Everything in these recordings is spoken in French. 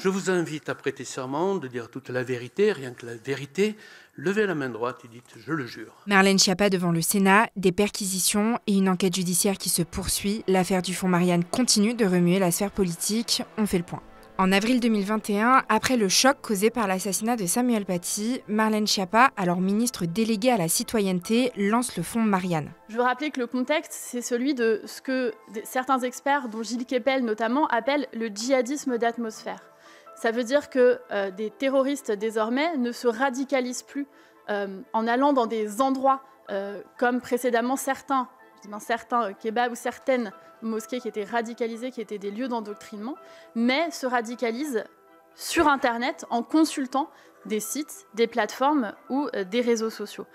Je vous invite à prêter serment, de dire toute la vérité, rien que la vérité. Levez la main droite et dites « je le jure ». Marlène Schiappa devant le Sénat, des perquisitions et une enquête judiciaire qui se poursuit. L'affaire du fonds Marianne continue de remuer la sphère politique. On fait le point. En avril 2021, après le choc causé par l'assassinat de Samuel Paty, Marlène Schiappa, alors ministre déléguée à la citoyenneté, lance le fonds Marianne. Je veux rappeler que le contexte, c'est celui de ce que certains experts, dont Gilles Kepel notamment, appellent le djihadisme d'atmosphère. Ça veut dire que des terroristes, désormais, ne se radicalisent plus en allant dans des endroits comme précédemment certains kebabs ou certaines mosquées qui étaient radicalisées, qui étaient des lieux d'endoctrinement, mais se radicalisent sur Internet en consultant des sites, des plateformes ou des réseaux sociaux.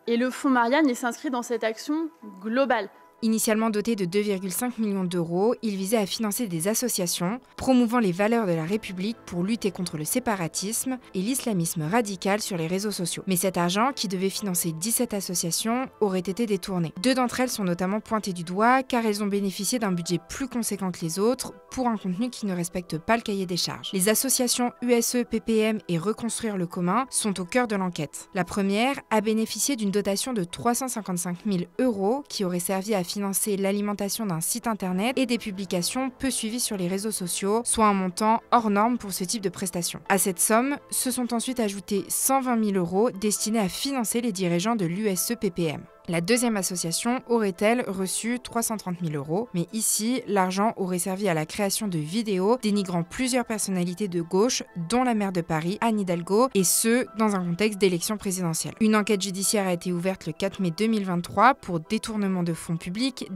Et le fonds Marianne, il s'inscrit dans cette action globale. Initialement doté de 2,5 millions d'euros, il visait à financer des associations promouvant les valeurs de la République pour lutter contre le séparatisme et l'islamisme radical sur les réseaux sociaux. Mais cet argent, qui devait financer 17 associations, aurait été détourné. 2 d'entre elles sont notamment pointées du doigt car elles ont bénéficié d'un budget plus conséquent que les autres pour un contenu qui ne respecte pas le cahier des charges. Les associations USE, PPM et Reconstruire le commun sont au cœur de l'enquête. La première a bénéficié d'une dotation de 355 000 € qui aurait servi à financer l'alimentation d'un site internet et des publications peu suivies sur les réseaux sociaux, soit un montant hors norme pour ce type de prestations. À cette somme, se sont ensuite ajoutés 120 000 € destinés à financer les dirigeants de l'USE-PPM. La deuxième association aurait-elle reçu 330 000 €, mais ici, l'argent aurait servi à la création de vidéos dénigrant plusieurs personnalités de gauche, dont la maire de Paris, Anne Hidalgo, et ce, dans un contexte d'élection présidentielle. Une enquête judiciaire a été ouverte le 4 mai 2023 pour détournement de fonds publics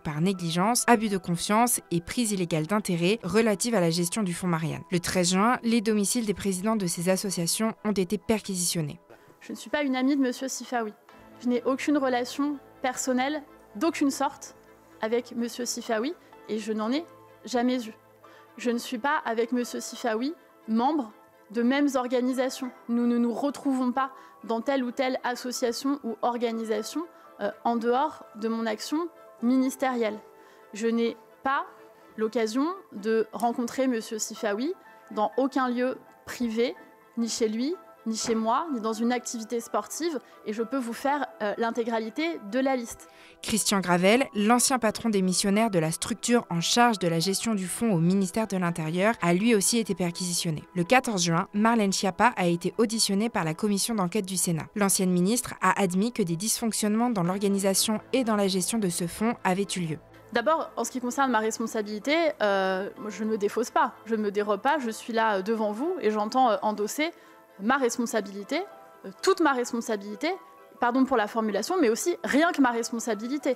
par négligence, abus de confiance et prise illégale d'intérêt relative à la gestion du fonds Marianne. Le 13 juin, les domiciles des présidents de ces associations ont été perquisitionnés. Je ne suis pas une amie de M. Sifawi. Je n'ai aucune relation personnelle d'aucune sorte avec M. Sifawi et je n'en ai jamais eu. Je ne suis pas avec M. Sifawi membre de mêmes organisations. Nous ne nous retrouvons pas dans telle ou telle association ou organisation en dehors de mon action ministérielle. Je n'ai pas l'occasion de rencontrer M. Sifawi dans aucun lieu privé, ni chez lui, ni chez moi, ni dans une activité sportive, et je peux vous faire l'intégralité de la liste. Christian Gravel, l'ancien patron des missionnaires de la structure en charge de la gestion du fonds au ministère de l'Intérieur, a lui aussi été perquisitionné. Le 14 juin, Marlène Schiappa a été auditionnée par la commission d'enquête du Sénat. L'ancienne ministre a admis que des dysfonctionnements dans l'organisation et dans la gestion de ce fonds avaient eu lieu. D'abord, en ce qui concerne ma responsabilité, je ne me défausse pas, je ne me dérobe pas, je suis là devant vous et j'entends endosser ma responsabilité, toute ma responsabilité, pardon pour la formulation, mais aussi rien que ma responsabilité.